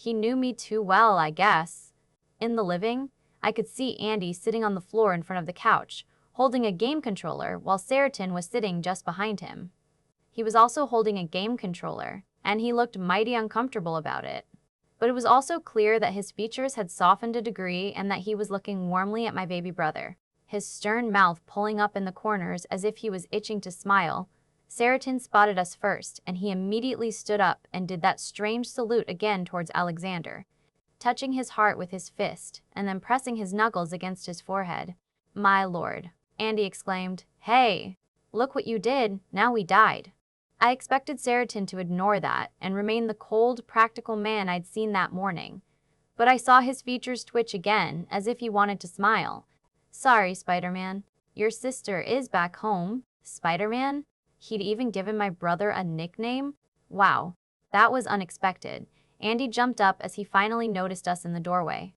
He knew me too well, I guess. In the living, I could see Andy sitting on the floor in front of the couch, holding a game controller while Seratin was sitting just behind him. He was also holding a game controller, and he looked mighty uncomfortable about it. But it was also clear that his features had softened a degree and that he was looking warmly at my baby brother, his stern mouth pulling up in the corners as if he was itching to smile. Seratin spotted us first, and he immediately stood up and did that strange salute again towards Alexander, touching his heart with his fist and then pressing his knuckles against his forehead. "My lord," Andy exclaimed. "Hey, look what you did, now we died." I expected Seratin to ignore that and remain the cold, practical man I'd seen that morning, but I saw his features twitch again as if he wanted to smile. "Sorry, Spider-Man. Your sister is back home." Spider-Man? He'd even given my brother a nickname? Wow, that was unexpected. Andy jumped up as he finally noticed us in the doorway.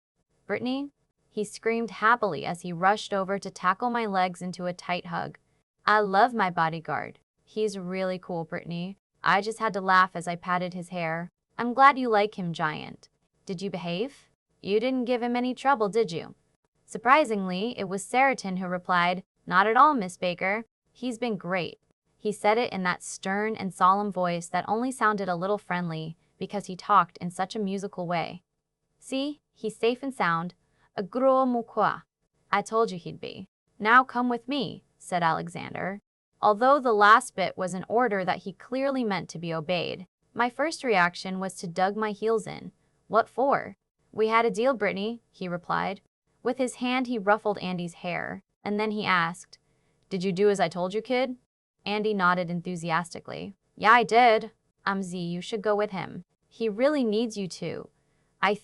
"Brittany?" He screamed happily as he rushed over to tackle my legs into a tight hug. "I love my bodyguard. He's really cool, Brittany." I just had to laugh as I patted his hair. "I'm glad you like him, Giant. Did you behave? You didn't give him any trouble, did you?" Surprisingly, it was Seratin who replied, "Not at all, Miss Baker. He's been great." He said it in that stern and solemn voice that only sounded a little friendly because he talked in such a musical way. "See, he's safe and sound. A gros mouquois. I told you he'd be. Now come with me," said Alexander. Although the last bit was an order that he clearly meant to be obeyed, my first reaction was to dug my heels in. "What for?" "We had a deal, Brittany," he replied. With his hand he ruffled Andy's hair, and then he asked, "Did you do as I told you, kid?" Andy nodded enthusiastically. "Yeah, I did." "Z, you should go with him. He really needs you to." I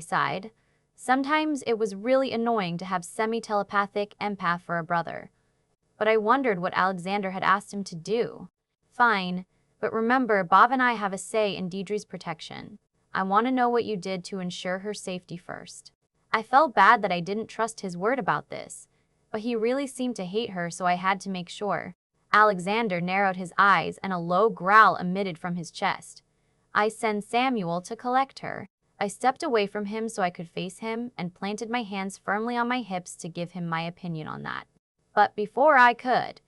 sighed. Sometimes it was really annoying to have semi-telepathic empath for a brother. But I wondered what Alexander had asked him to do. "Fine, but remember, Bob and I have a say in Deidre's protection. I want to know what you did to ensure her safety first." I felt bad that I didn't trust his word about this, but he really seemed to hate her, so I had to make sure. Alexander narrowed his eyes and a low growl emitted from his chest. "I send Samuel to collect her." I stepped away from him so I could face him and planted my hands firmly on my hips to give him my opinion on that. But before I could,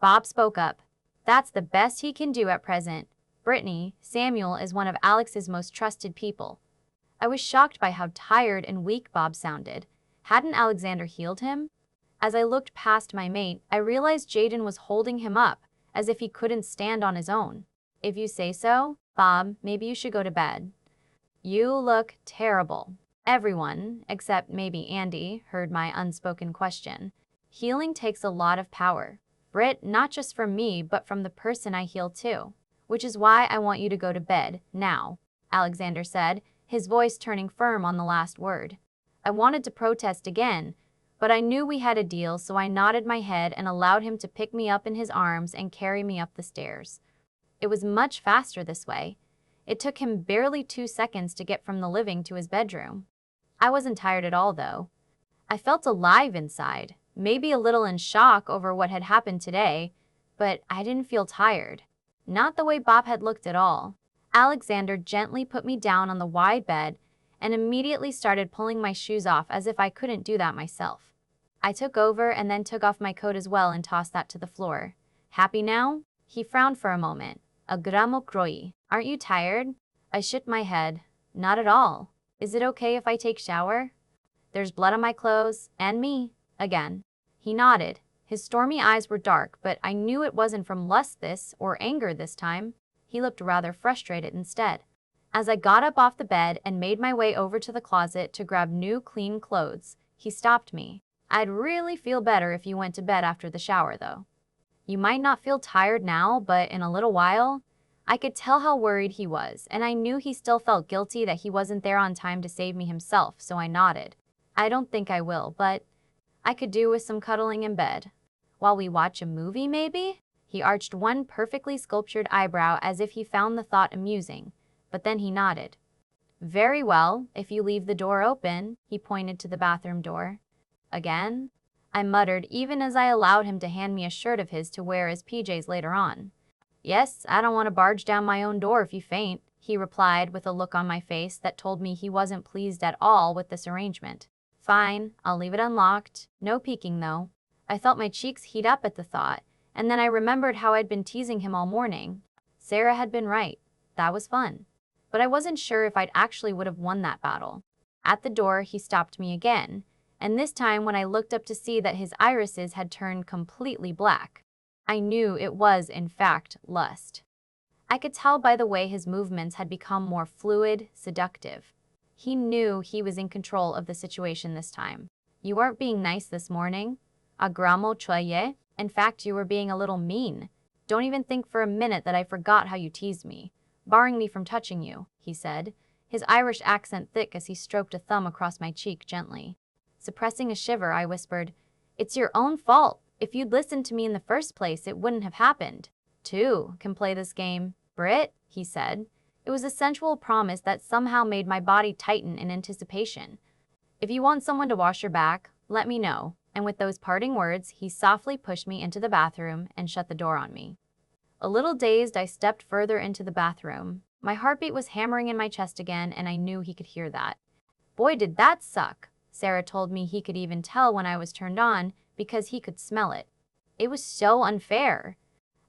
Bob spoke up. "That's the best he can do at present. Brittany, Samuel is one of Alex's most trusted people." I was shocked by how tired and weak Bob sounded. Hadn't Alexander healed him? As I looked past my mate, I realized Jaden was holding him up, as if he couldn't stand on his own. "If you say so, Bob, maybe you should go to bed." "You look terrible." Everyone, except maybe Andy, heard my unspoken question. Healing takes a lot of power. Britt, not just from me, but from the person I heal too. "Which is why I want you to go to bed, now," Alexander said, his voice turning firm on the last word. I wanted to protest again, but I knew we had a deal, so I nodded my head and allowed him to pick me up in his arms and carry me up the stairs. It was much faster this way. It took him barely 2 seconds to get from the living to his bedroom. I wasn't tired at all, though. I felt alive inside, maybe a little in shock over what had happened today, but I didn't feel tired. Not the way Bob had looked at all. Alexander gently put me down on the wide bed and immediately started pulling my shoes off as if I couldn't do that myself. I took over and then took off my coat as well and tossed that to the floor. "Happy now?" He frowned for a moment. "A gramo kroi. Aren't you tired?" I shook my head. "Not at all. Is it okay if I take shower?" "There's blood on my clothes, and me." Again. He nodded. His stormy eyes were dark, but I knew it wasn't from lust or anger this time. He looked rather frustrated instead. As I got up off the bed and made my way over to the closet to grab new clean clothes, he stopped me. "I'd really feel better if you went to bed after the shower, though. You might not feel tired now, but in a little while." I could tell how worried he was, and I knew he still felt guilty that he wasn't there on time to save me himself, so I nodded. "I don't think I will, but I could do with some cuddling in bed." "While we watch a movie, maybe?" He arched one perfectly sculptured eyebrow as if he found the thought amusing, but then he nodded. "Very well, if you leave the door open." He pointed to the bathroom door. "Again?" I muttered, even as I allowed him to hand me a shirt of his to wear as PJs later on. "Yes, I don't want to barge down my own door if you faint." he replied with a look on my face that told me he wasn't pleased at all with this arrangement. Fine, I'll leave it unlocked. No peeking though. I felt my cheeks heat up at the thought, and then I remembered how I'd been teasing him all morning. Sarah had been right. That was fun. But I wasn't sure if I'd actually would have won that battle. At the door, he stopped me again, and this time when I looked up to see that his irises had turned completely black, I knew it was, in fact, lust. I could tell by the way his movements had become more fluid, seductive. He knew he was in control of the situation this time. You aren't being nice this morning. Agramo choye. In fact, you were being a little mean. Don't even think for a minute that I forgot how you teased me, barring me from touching you, he said, his Irish accent thick as he stroked a thumb across my cheek gently. Suppressing a shiver, I whispered, "It's your own fault. If you'd listened to me in the first place, it wouldn't have happened." Two can play this game, Britt, he said. It was a sensual promise that somehow made my body tighten in anticipation. If you want someone to wash your back, let me know. And with those parting words, he softly pushed me into the bathroom and shut the door on me. A little dazed, I stepped further into the bathroom. My heartbeat was hammering in my chest again, and I knew he could hear that. Boy, did that suck. Sarah told me he could even tell when I was turned on because he could smell it. It was so unfair.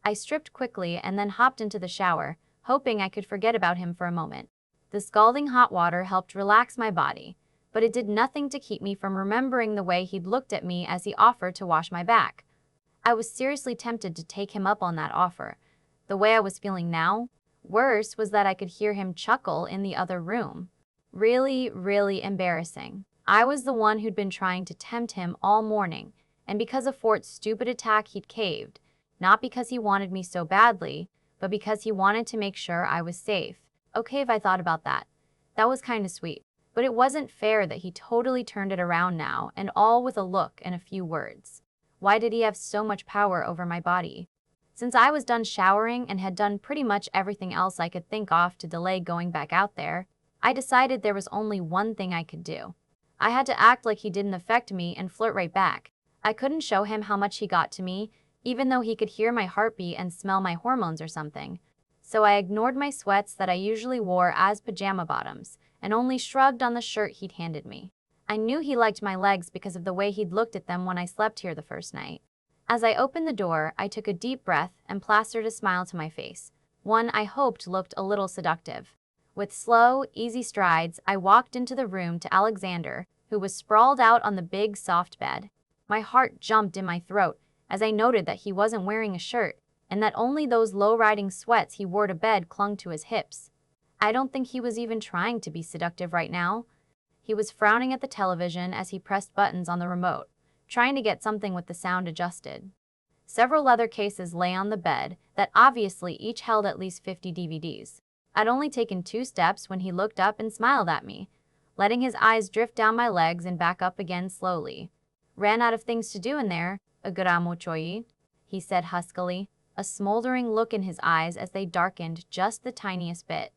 I stripped quickly and then hopped into the shower, hoping I could forget about him for a moment. The scalding hot water helped relax my body, but it did nothing to keep me from remembering the way he'd looked at me as he offered to wash my back. I was seriously tempted to take him up on that offer. The way I was feeling now, worse was that I could hear him chuckle in the other room. Really, really embarrassing. I was the one who'd been trying to tempt him all morning, and because of Fort's stupid attack he'd caved, not because he wanted me so badly, but because he wanted to make sure I was safe. Okay if I thought about that. That was kinda sweet. But it wasn't fair that he totally turned it around now, and all with a look and a few words. Why did he have so much power over my body? Since I was done showering and had done pretty much everything else I could think of to delay going back out there, I decided there was only one thing I could do. I had to act like he didn't affect me and flirt right back. I couldn't show him how much he got to me, even though he could hear my heartbeat and smell my hormones or something. So I ignored my sweats that I usually wore as pajama bottoms, and only shrugged on the shirt he'd handed me. I knew he liked my legs because of the way he'd looked at them when I slept here the first night. As I opened the door, I took a deep breath and plastered a smile to my face, one I hoped looked a little seductive. With slow, easy strides, I walked into the room to Alexander, who was sprawled out on the big, soft bed. My heart jumped in my throat as I noted that he wasn't wearing a shirt, and that only those low-riding sweats he wore to bed clung to his hips. I don't think he was even trying to be seductive right now. He was frowning at the television as he pressed buttons on the remote, trying to get something with the sound adjusted. Several leather cases lay on the bed that obviously each held at least 50 DVDs. I'd only taken 2 steps when he looked up and smiled at me, letting his eyes drift down my legs and back up again slowly. "Ran out of things to do in there, agramo choyi," he said huskily, a smoldering look in his eyes as they darkened just the tiniest bit.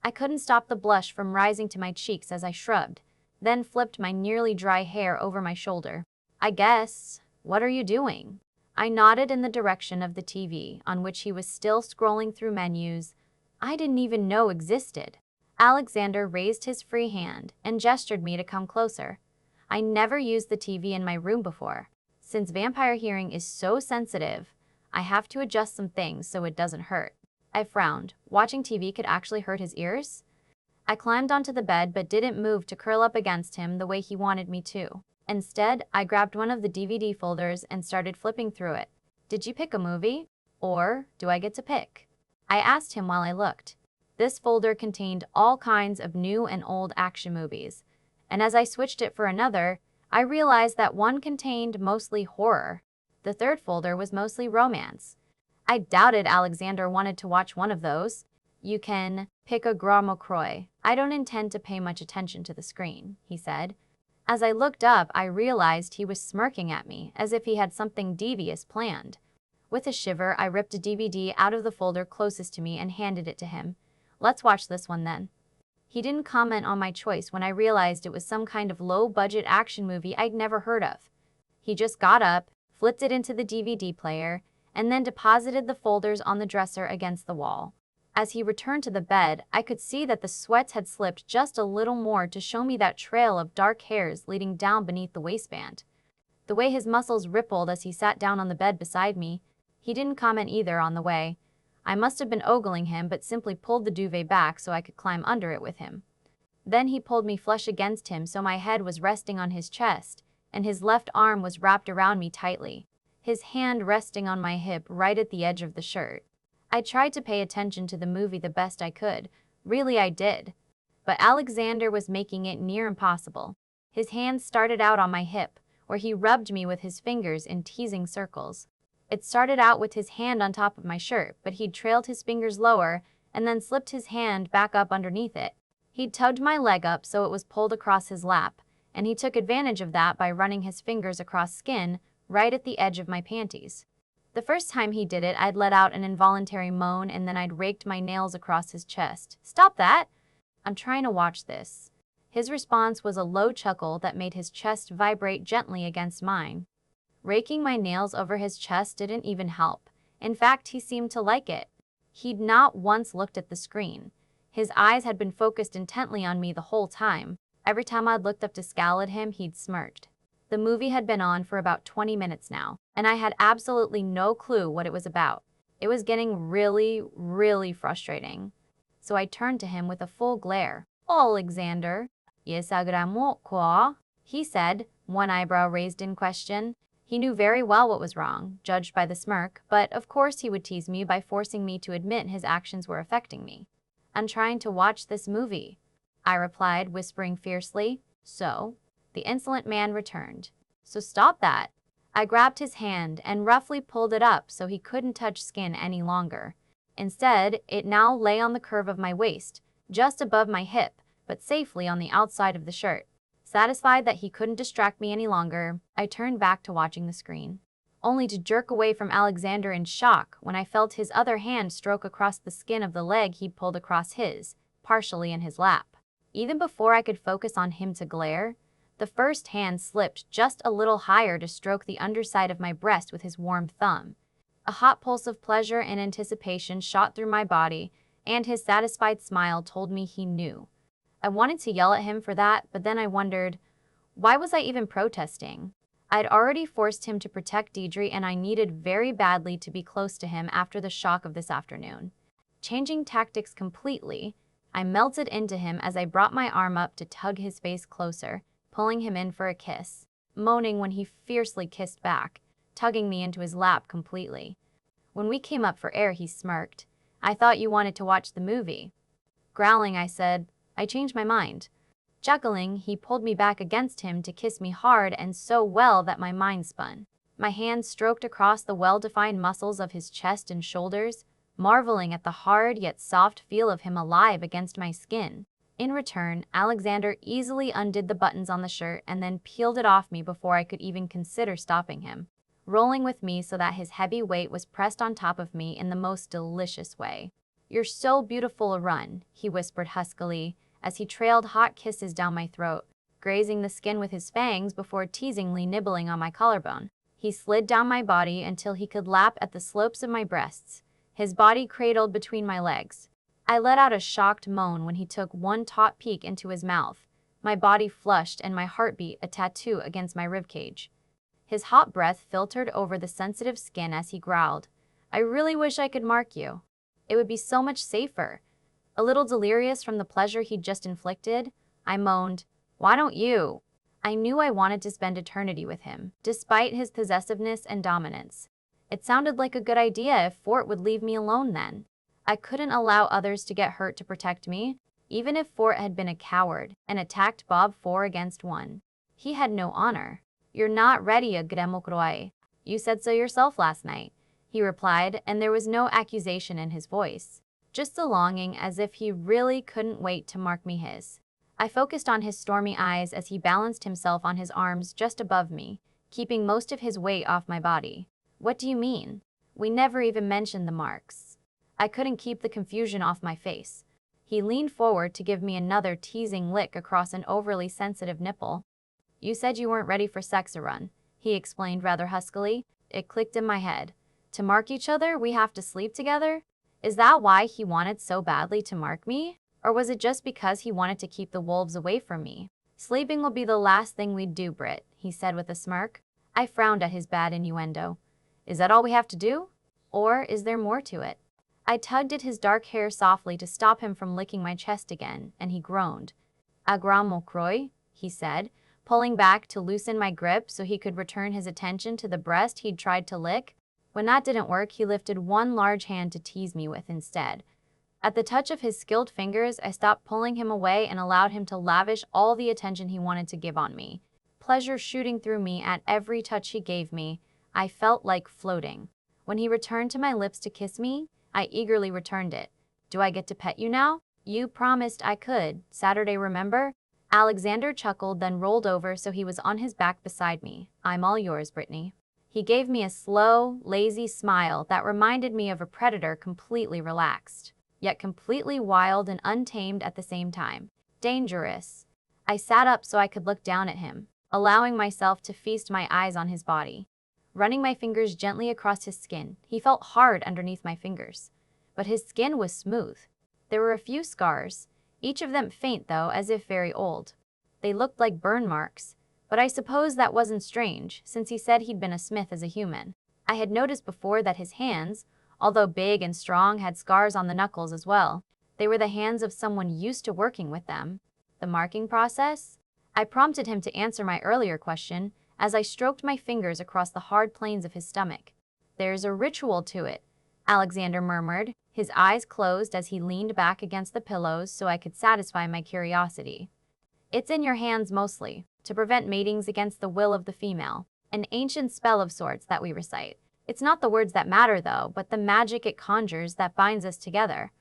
I couldn't stop the blush from rising to my cheeks as I shrugged, then flipped my nearly dry hair over my shoulder. "I guess. What are you doing?" I nodded in the direction of the TV, on which he was still scrolling through menus I didn't even know existed. Alexander raised his free hand and gestured me to come closer. I never used the TV in my room before. Since vampire hearing is so sensitive, I have to adjust some things so it doesn't hurt. I frowned. Watching TV could actually hurt his ears? I climbed onto the bed but didn't move to curl up against him the way he wanted me to. Instead, I grabbed one of the DVD folders and started flipping through it. "Did you pick a movie? Or do I get to pick?" I asked him while I looked. This folder contained all kinds of new and old action movies, and as I switched it for another, I realized that one contained mostly horror. The third folder was mostly romance. I doubted Alexander wanted to watch one of those. "You can pick a Gramo Croy. I don't intend to pay much attention to the screen," he said. As I looked up, I realized he was smirking at me, as if he had something devious planned. With a shiver, I ripped a DVD out of the folder closest to me and handed it to him. "Let's watch this one then." He didn't comment on my choice when I realized it was some kind of low-budget action movie I'd never heard of. He just got up, flipped it into the DVD player, and then deposited the folders on the dresser against the wall. As he returned to the bed, I could see that the sweats had slipped just a little more to show me that trail of dark hairs leading down beneath the waistband. The way his muscles rippled as he sat down on the bed beside me, he didn't comment either on the way. I must have been ogling him but simply pulled the duvet back so I could climb under it with him. Then he pulled me flush against him so my head was resting on his chest, and his left arm was wrapped around me tightly, his hand resting on my hip right at the edge of the shirt. I tried to pay attention to the movie the best I could, really I did. But Alexander was making it near impossible. His hand started out on my hip, where he rubbed me with his fingers in teasing circles. It started out with his hand on top of my shirt, but he'd trailed his fingers lower and then slipped his hand back up underneath it. He'd tugged my leg up so it was pulled across his lap, and he took advantage of that by running his fingers across skin right at the edge of my panties. The first time he did it, I'd let out an involuntary moan and then I'd raked my nails across his chest. "Stop that! I'm trying to watch this." His response was a low chuckle that made his chest vibrate gently against mine. Raking my nails over his chest didn't even help. In fact, he seemed to like it. He'd not once looked at the screen. His eyes had been focused intently on me the whole time. Every time I'd looked up to scowl at him, he'd smirked. The movie had been on for about 20 minutes now, and I had absolutely no clue what it was about. It was getting really frustrating. So I turned to him with a full glare. "Alexander, 예사그라모 quoi?" he said, one eyebrow raised in question. He knew very well what was wrong, judged by the smirk, but of course he would tease me by forcing me to admit his actions were affecting me. "I'm trying to watch this movie," I replied, whispering fiercely. "So?" The insolent man returned. "So stop that." I grabbed his hand and roughly pulled it up so he couldn't touch skin any longer. Instead, it now lay on the curve of my waist, just above my hip, but safely on the outside of the shirt. Satisfied that he couldn't distract me any longer, I turned back to watching the screen, only to jerk away from Alexander in shock when I felt his other hand stroke across the skin of the leg he'd pulled across his, partially in his lap. Even before I could focus on him to glare, the first hand slipped just a little higher to stroke the underside of my breast with his warm thumb. A hot pulse of pleasure and anticipation shot through my body, and his satisfied smile told me he knew. I wanted to yell at him for that, but then I wondered, why was I even protesting? I'd already forced him to protect Deidre, and I needed very badly to be close to him after the shock of this afternoon. Changing tactics completely, I melted into him as I brought my arm up to tug his face closer, pulling him in for a kiss, moaning when he fiercely kissed back, tugging me into his lap completely. When we came up for air, he smirked. "I thought you wanted to watch the movie." Growling, I said, "I changed my mind." Chuckling, he pulled me back against him to kiss me hard and so well that my mind spun. My hands stroked across the well-defined muscles of his chest and shoulders, marveling at the hard yet soft feel of him alive against my skin. In return, Alexander easily undid the buttons on the shirt and then peeled it off me before I could even consider stopping him, rolling with me so that his heavy weight was pressed on top of me in the most delicious way. "You're so beautiful a run," he whispered huskily as he trailed hot kisses down my throat, grazing the skin with his fangs before teasingly nibbling on my collarbone. He slid down my body until he could lap at the slopes of my breasts, his body cradled between my legs. I let out a shocked moan when he took one taut peek into his mouth, my body flushed and my heartbeat a tattoo against my ribcage. His hot breath filtered over the sensitive skin as he growled, "I really wish I could mark you. It would be so much safer." A little delirious from the pleasure he'd just inflicted, I moaned, "Why don't you?" I knew I wanted to spend eternity with him, despite his possessiveness and dominance. It sounded like a good idea if Fort would leave me alone then. I couldn't allow others to get hurt to protect me, even if Fort had been a coward and attacked Bob 4-against-1. He had no honor. "You're not ready, Gremokroy. You said so yourself last night," he replied, and there was no accusation in his voice, just a longing as if he really couldn't wait to mark me his. I focused on his stormy eyes as he balanced himself on his arms just above me, keeping most of his weight off my body. "What do you mean? We never even mentioned the marks." I couldn't keep the confusion off my face. He leaned forward to give me another teasing lick across an overly sensitive nipple. "You said you weren't ready for sex a run," he explained rather huskily. It clicked in my head. "To mark each other, we have to sleep together? Is that why he wanted so badly to mark me? Or was it just because he wanted to keep the wolves away from me? Sleeping will be the last thing we'd do, Britt, he said with a smirk. I frowned at his bad innuendo. Is that all we have to do? Or is there more to it? I tugged at his dark hair softly to stop him from licking my chest again, and he groaned. Agramo croy, he said, pulling back to loosen my grip so he could return his attention to the breast he'd tried to lick. When that didn't work, he lifted one large hand to tease me with instead. At the touch of his skilled fingers, I stopped pulling him away and allowed him to lavish all the attention he wanted to give on me. Pleasure shooting through me at every touch he gave me. I felt like floating. When he returned to my lips to kiss me, I eagerly returned it. Do I get to pet you now? You promised I could. Saturday, remember? Alexander chuckled, then rolled over so he was on his back beside me. I'm all yours, Brittany. He gave me a slow, lazy smile that reminded me of a predator completely relaxed, yet completely wild and untamed at the same time. Dangerous. I sat up so I could look down at him, allowing myself to feast my eyes on his body. Running my fingers gently across his skin, he felt hard underneath my fingers. But his skin was smooth. There were a few scars, each of them faint though, as if very old. They looked like burn marks, but I suppose that wasn't strange, since he said he'd been a smith as a human. I had noticed before that his hands, although big and strong, had scars on the knuckles as well. They were the hands of someone used to working with them. The marking process? I prompted him to answer my earlier question as I stroked my fingers across the hard planes of his stomach. There's a ritual to it, Alexander murmured, his eyes closed as he leaned back against the pillows so I could satisfy my curiosity. It's in your hands mostly, to prevent matings against the will of the female. An ancient spell of sorts that we recite. It's not the words that matter though, but the magic it conjures that binds us together.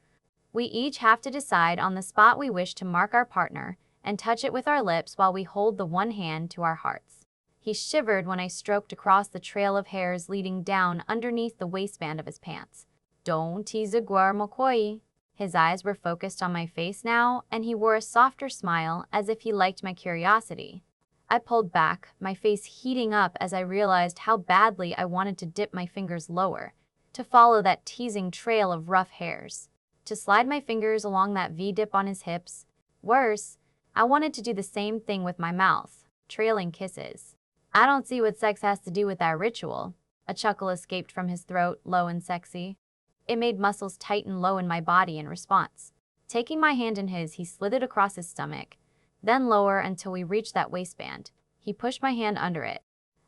We each have to decide on the spot we wish to mark our partner and touch it with our lips while we hold the one hand to our hearts. He shivered when I stroked across the trail of hairs leading down underneath the waistband of his pants. Don't tease a guarmokoi. His eyes were focused on my face now, and he wore a softer smile as if he liked my curiosity. I pulled back, my face heating up as I realized how badly I wanted to dip my fingers lower, to follow that teasing trail of rough hairs, to slide my fingers along that V-dip on his hips. Worse, I wanted to do the same thing with my mouth, trailing kisses. I don't see what sex has to do with that ritual. A chuckle escaped from his throat, low and sexy. It made muscles tighten low in my body in response. Taking my hand in his, he slid it across his stomach, then lower until we reached that waistband. He pushed my hand under it.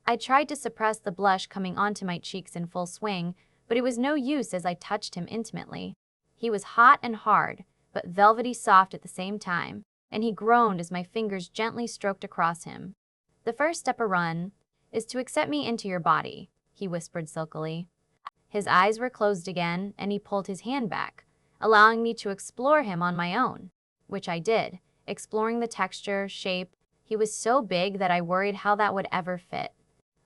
I tried to suppress the blush coming onto my cheeks in full swing, but it was no use as I touched him intimately. He was hot and hard, but velvety soft at the same time, and he groaned as my fingers gently stroked across him. The first step is to accept me into your body, he whispered silkily. His eyes were closed again, and he pulled his hand back, allowing me to explore him on my own, which I did, exploring the texture, shape. He was so big that I worried how that would ever fit.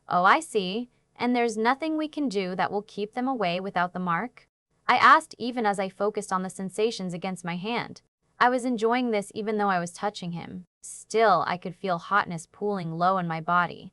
Oh, I see. And there's nothing we can do that will keep them away without the mark? I asked even as I focused on the sensations against my hand. I was enjoying this even though I was touching him. Still, I could feel hotness pooling low in my body.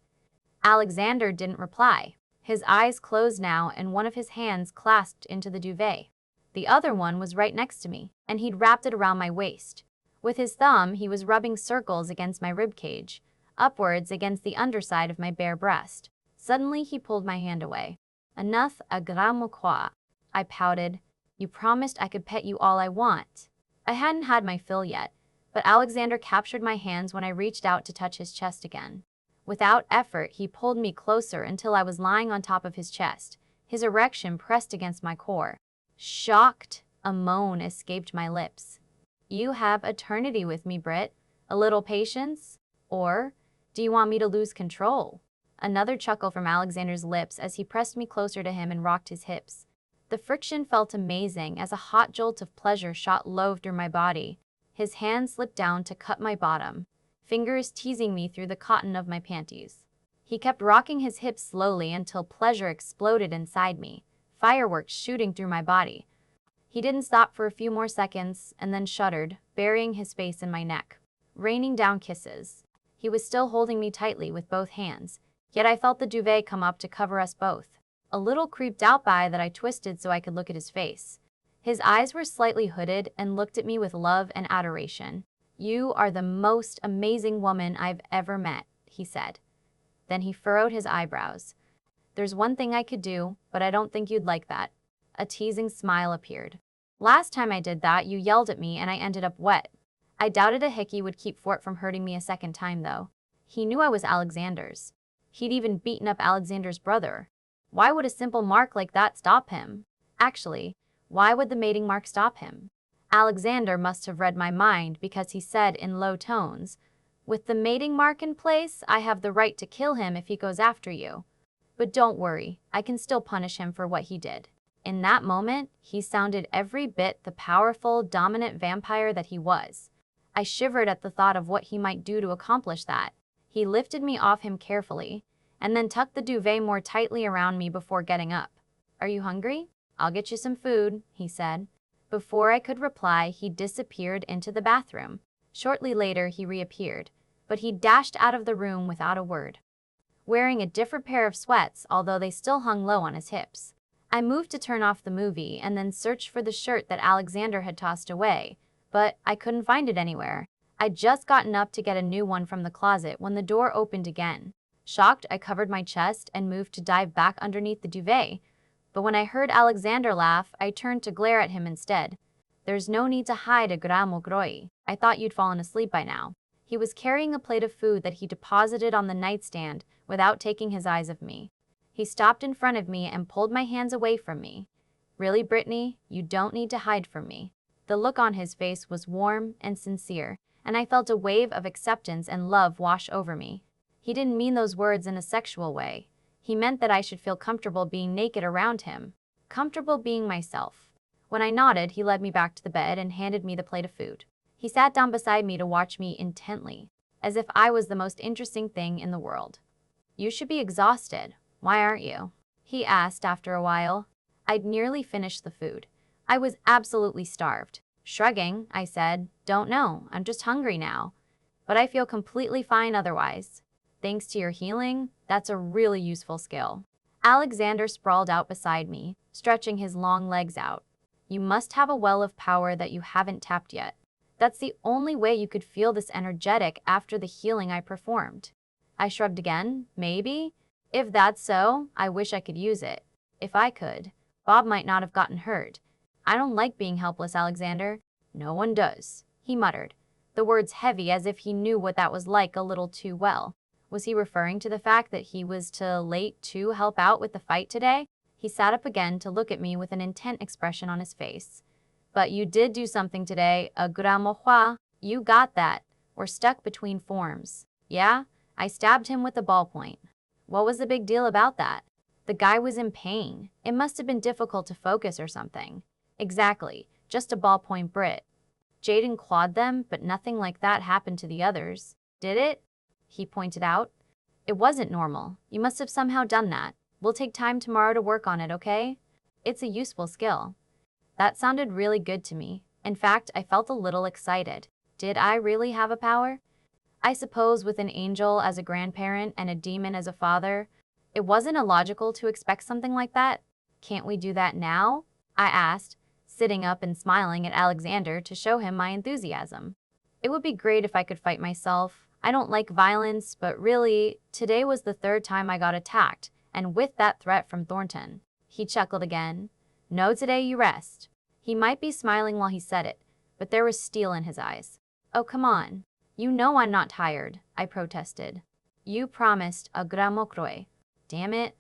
Alexander didn't reply. His eyes closed now, and one of his hands clasped into the duvet. The other one was right next to me, and he'd wrapped it around my waist. With his thumb, he was rubbing circles against my ribcage, upwards against the underside of my bare breast. Suddenly, he pulled my hand away. Enough agramo quoi. I pouted. You promised I could pet you all I want. I hadn't had my fill yet, but Alexander captured my hands when I reached out to touch his chest again. Without effort, he pulled me closer until I was lying on top of his chest, his erection pressed against my core. Shocked, a moan escaped my lips. You have eternity with me, Britt. A little patience? Or do you want me to lose control? Another chuckle from Alexander's lips as he pressed me closer to him and rocked his hips. The friction felt amazing as a hot jolt of pleasure shot low through my body. His hand slipped down to cut my bottom, fingers teasing me through the cotton of my panties. He kept rocking his hips slowly until pleasure exploded inside me, fireworks shooting through my body. He didn't stop for a few more seconds and then shuddered, burying his face in my neck, raining down kisses. He was still holding me tightly with both hands, yet I felt the duvet come up to cover us both. A little creeped out by that, I twisted so I could look at his face. His eyes were slightly hooded and looked at me with love and adoration. "You are the most amazing woman I've ever met," he said. Then he furrowed his eyebrows. "There's one thing I could do, but I don't think you'd like that." A teasing smile appeared. "Last time I did that, you yelled at me and I ended up wet." I doubted a hickey would keep Fort from hurting me a second time, though. He knew I was Alexander's. He'd even beaten up Alexander's brother. Why would a simple mark like that stop him? Actually, why would the mating mark stop him? Alexander must have read my mind because he said in low tones, "With the mating mark in place, I have the right to kill him if he goes after you. But don't worry, I can still punish him for what he did." In that moment, he sounded every bit the powerful, dominant vampire that he was. I shivered at the thought of what he might do to accomplish that. He lifted me off him carefully, and then tucked the duvet more tightly around me before getting up. "Are you hungry? I'll get you some food," he said. Before I could reply, he disappeared into the bathroom. Shortly later, he reappeared, but he dashed out of the room without a word, wearing a different pair of sweats, although they still hung low on his hips. I moved to turn off the movie and then searched for the shirt that Alexander had tossed away, but I couldn't find it anywhere. I'd just gotten up to get a new one from the closet when the door opened again. Shocked, I covered my chest and moved to dive back underneath the duvet. But when I heard Alexander laugh, I turned to glare at him instead. "There's no need to hide a gramo groi. I thought you'd fallen asleep by now." He was carrying a plate of food that he deposited on the nightstand without taking his eyes off me. He stopped in front of me and pulled my hands away from me. "Really, Brittany, you don't need to hide from me." The look on his face was warm and sincere, and I felt a wave of acceptance and love wash over me. He didn't mean those words in a sexual way. He meant that I should feel comfortable being naked around him, comfortable being myself. When I nodded, he led me back to the bed and handed me the plate of food. He sat down beside me to watch me intently, as if I was the most interesting thing in the world. "You should be exhausted. Why aren't you?" he asked after a while. I'd nearly finished the food. I was absolutely starved. Shrugging, I said, "Don't know. I'm just hungry now. But I feel completely fine otherwise. Thanks to your healing, that's a really useful skill." Alexander sprawled out beside me, stretching his long legs out. "You must have a well of power that you haven't tapped yet. That's the only way you could feel this energetic after the healing I performed." I shrugged again. "Maybe. If that's so, I wish I could use it. If I could, Bob might not have gotten hurt. I don't like being helpless, Alexander." "No one does," he muttered, the words heavy as if he knew what that was like a little too well. Was he referring to the fact that he was too late to help out with the fight today? He sat up again to look at me with an intent expression on his face. "But you did do something today, a gramohua. You got that. We're stuck between forms." "Yeah?" I stabbed him with a ballpoint. "What was the big deal about that?" "The guy was in pain. It must have been difficult to focus or something." "Exactly. Just a ballpoint Brit. Jaden clawed them, but nothing like that happened to the others." "Did it?" he pointed out. "It wasn't normal. You must have somehow done that. We'll take time tomorrow to work on it, okay? It's a useful skill." That sounded really good to me. In fact, I felt a little excited. Did I really have a power? I suppose with an angel as a grandparent and a demon as a father, it wasn't illogical to expect something like that. "Can't we do that now?" I asked, sitting up and smiling at Alexander to show him my enthusiasm. "It would be great if I could fight myself. I don't like violence, but really, today was the third time I got attacked, and with that threat from Thornton." He chuckled again. "No, today you rest." He might be smiling while he said it, but there was steel in his eyes. "Oh, come on. You know I'm not tired," I protested. "You promised a gramocroi." Damn it.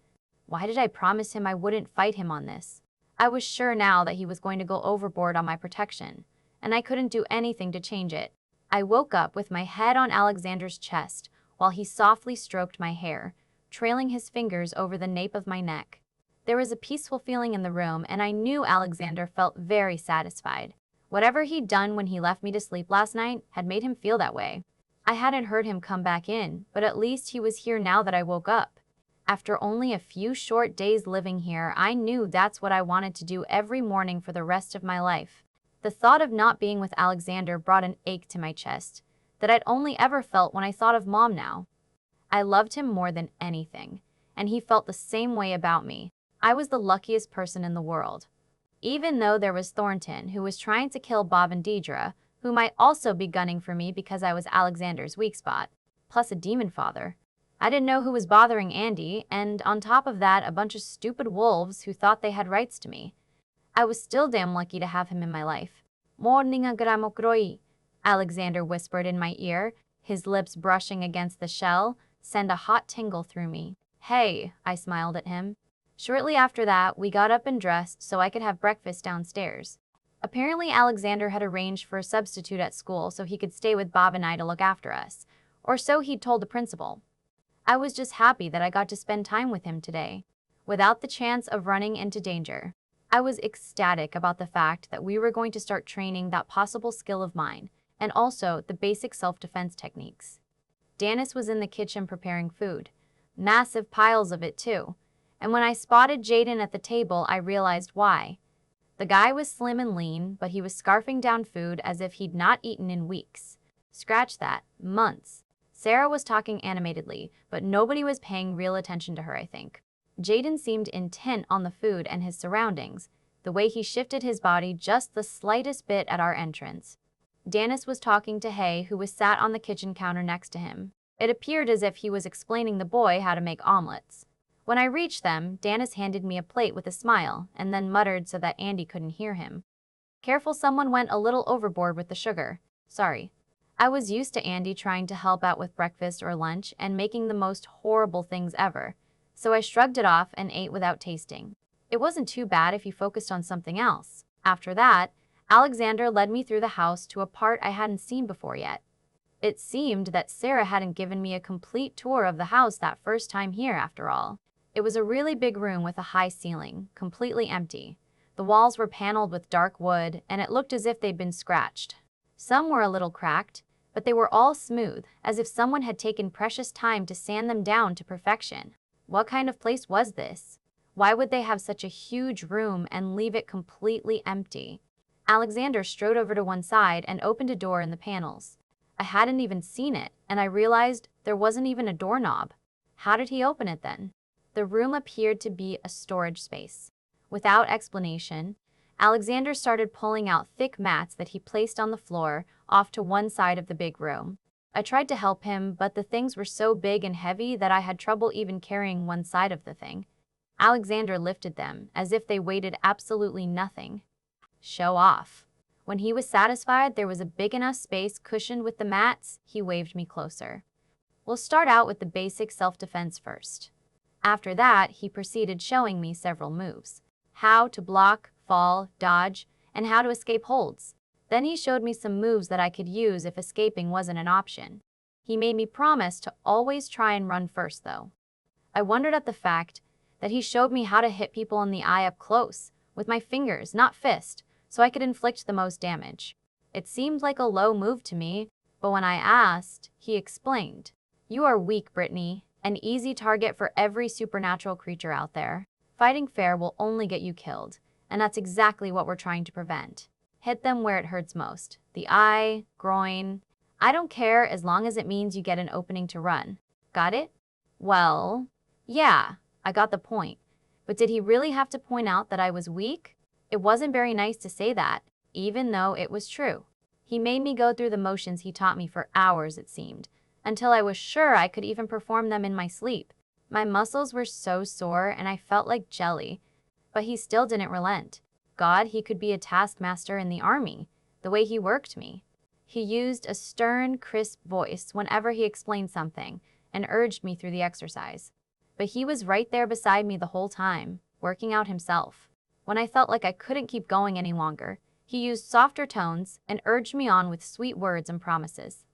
Why did I promise him I wouldn't fight him on this? I was sure now that he was going to go overboard on my protection, and I couldn't do anything to change it. I woke up with my head on Alexander's chest while he softly stroked my hair, trailing his fingers over the nape of my neck. There was a peaceful feeling in the room, and I knew Alexander felt very satisfied. Whatever he'd done when he left me to sleep last night had made him feel that way. I hadn't heard him come back in, but at least he was here now that I woke up. After only a few short days living here, I knew that's what I wanted to do every morning for the rest of my life. The thought of not being with Alexander brought an ache to my chest that I'd only ever felt when I thought of Mom now. I loved him more than anything, and he felt the same way about me. I was the luckiest person in the world. even though there was Thornton, who was trying to kill Bob and Deidre, who might also be gunning for me because I was Alexander's weak spot, plus a demon father. I didn't know who was bothering Andy, and on top of that, a bunch of stupid wolves who thought they had rights to me. I was still damn lucky to have him in my life. Morninga gramokroi, Alexander whispered in my ear, his lips brushing against the shell, send a hot tingle through me. Hey, I smiled at him. Shortly after that, we got up and dressed so I could have breakfast downstairs. Apparently, Alexander had arranged for a substitute at school so he could stay with Bob and I to look after us. Or so he'd told the principal. I was just happy that I got to spend time with him today, without the chance of running into danger. I was ecstatic about the fact that we were going to start training that possible skill of mine, and also the basic self-defense techniques. Dennis was in the kitchen preparing food. Massive piles of it too. And when I spotted Jaden at the table, I realized why. The guy was slim and lean, but he was scarfing down food as if he'd not eaten in weeks. Scratch that, months. Sarah was talking animatedly, but nobody was paying real attention to her, I think. Jaden seemed intent on the food and his surroundings, the way he shifted his body just the slightest bit at our entrance. Dennis was talking to Hay, who was sat on the kitchen counter next to him. It appeared as if he was explaining the boy how to make omelets. When I reached them, Dennis handed me a plate with a smile, and then muttered so that Andy couldn't hear him. Careful, someone went a little overboard with the sugar. Sorry. I was used to Andy trying to help out with breakfast or lunch and making the most horrible things ever, so I shrugged it off and ate without tasting. It wasn't too bad if he focused on something else. After that, Alexander led me through the house to a part I hadn't seen before yet. It seemed that Sarah hadn't given me a complete tour of the house that first time here after all. It was a really big room with a high ceiling, completely empty. The walls were paneled with dark wood, and it looked as if they'd been scratched. Some were a little cracked, but they were all smooth, as if someone had taken precious time to sand them down to perfection. What kind of place was this? Why would they have such a huge room and leave it completely empty? Alexander strode over to one side and opened a door in the panels. I hadn't even seen it, and I realized there wasn't even a doorknob. How did he open it then? The room appeared to be a storage space. Without explanation, Alexander started pulling out thick mats that he placed on the floor off to one side of the big room. I tried to help him, but the things were so big and heavy that I had trouble even carrying one side of the thing. Alexander lifted them, as if they weighed absolutely nothing. Show off. When he was satisfied there was a big enough space cushioned with the mats, he waved me closer. We'll start out with the basic self-defense first. After that, he proceeded showing me several moves. How to block, fall, dodge, and how to escape holds. Then he showed me some moves that I could use if escaping wasn't an option. He made me promise to always try and run first, though. I wondered at the fact that he showed me how to hit people in the eye up close, with my fingers, not fist, so I could inflict the most damage. It seemed like a low move to me, but when I asked, he explained. You are weak, Brittany. An easy target for every supernatural creature out there. Fighting fair will only get you killed, and that's exactly what we're trying to prevent. Hit them where it hurts most. The eye, groin. I don't care as long as it means you get an opening to run. Got it? Well, yeah, I got the point. But did he really have to point out that I was weak? It wasn't very nice to say that, even though it was true. He made me go through the motions he taught me for hours, it seemed, until I was sure I could even perform them in my sleep. My muscles were so sore and I felt like jelly, but he still didn't relent. God, he could be a taskmaster in the army, the way he worked me. He used a stern, crisp voice whenever he explained something and urged me through the exercise. But he was right there beside me the whole time, working out himself. When I felt like I couldn't keep going any longer, he used softer tones and urged me on with sweet words and promises.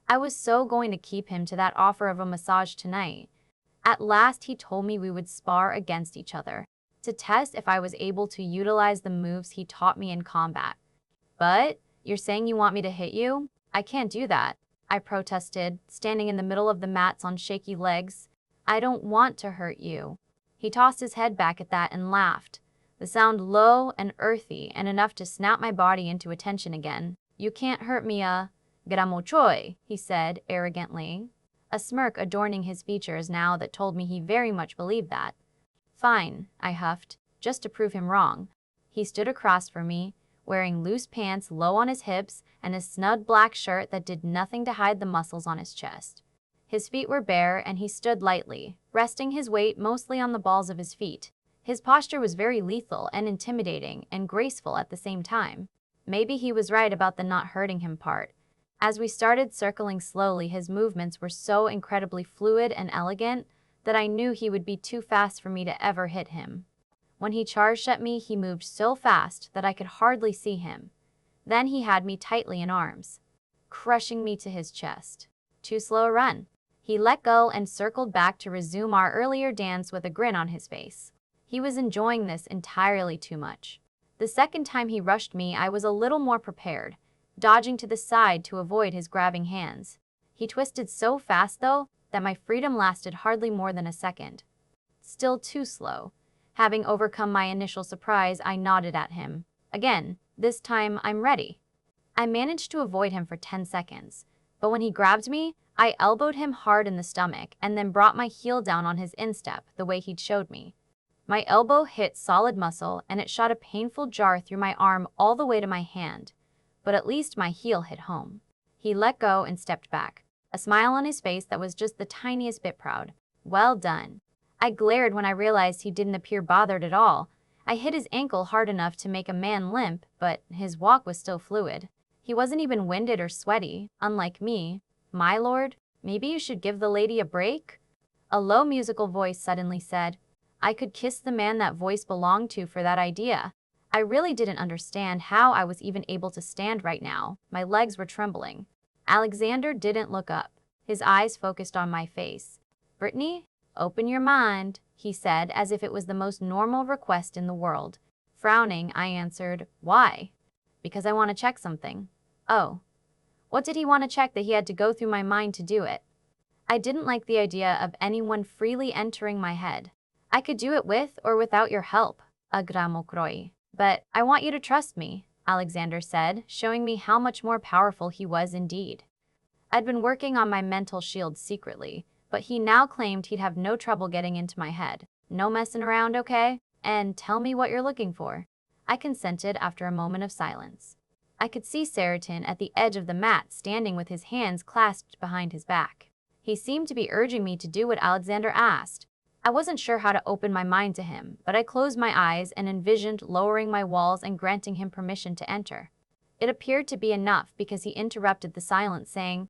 I was so going to keep him to that offer of a massage tonight. At last he told me we would spar against each other, to test if I was able to utilize the moves he taught me in combat. But, you're saying you want me to hit you? I can't do that, I protested, standing in the middle of the mats on shaky legs. I don't want to hurt you. He tossed his head back at that and laughed, the sound low and earthy and enough to snap my body into attention again. You can't hurt me, Gramochoy, he said arrogantly, a smirk adorning his features now that told me he very much believed that. Fine, I huffed, just to prove him wrong. He stood across from me, wearing loose pants low on his hips and a snug black shirt that did nothing to hide the muscles on his chest. His feet were bare and he stood lightly, resting his weight mostly on the balls of his feet. His posture was very lethal and intimidating and graceful at the same time. Maybe he was right about the not hurting him part. As we started circling slowly, his movements were so incredibly fluid and elegant that I knew he would be too fast for me to ever hit him. When he charged at me, he moved so fast that I could hardly see him. Then he had me tightly in arms, crushing me to his chest. Too slow a run. He let go and circled back to resume our earlier dance with a grin on his face. He was enjoying this entirely too much. The second time he rushed me, I was a little more prepared, dodging to the side to avoid his grabbing hands. He twisted so fast, though, that my freedom lasted hardly more than a second. Still too slow. Having overcome my initial surprise, I nodded at him. Again, this time I'm ready. I managed to avoid him for 10 seconds, but when he grabbed me, I elbowed him hard in the stomach and then brought my heel down on his instep the way he'd showed me. My elbow hit solid muscle and it shot a painful jar through my arm all the way to my hand, but at least my heel hit home. He let go and stepped back, a smile on his face that was just the tiniest bit proud. Well done. I glared when I realized he didn't appear bothered at all. I hit his ankle hard enough to make a man limp, but his walk was still fluid. He wasn't even winded or sweaty, unlike me. My lord, maybe you should give the lady a break? A low musical voice suddenly said. I could kiss the man that voice belonged to for that idea. I really didn't understand how I was even able to stand right now. My legs were trembling. Alexander didn't look up. His eyes focused on my face. Brittany, open your mind, he said, as if it was the most normal request in the world. Frowning, I answered, why? Because I want to check something. Oh. What did he want to check that he had to go through my mind to do it? I didn't like the idea of anyone freely entering my head. I could do it with or without your help, Agramokroi. But I want you to trust me, Alexander said, showing me how much more powerful he was indeed. I'd been working on my mental shield secretly, but he now claimed he'd have no trouble getting into my head. No messing around, okay? And tell me what you're looking for. I consented after a moment of silence. I could see Shortvideo at the edge of the mat standing with his hands clasped behind his back. He seemed to be urging me to do what Alexander asked. I wasn't sure how to open my mind to him, but I closed my eyes and envisioned lowering my walls and granting him permission to enter. It appeared to be enough because he interrupted the silence, saying,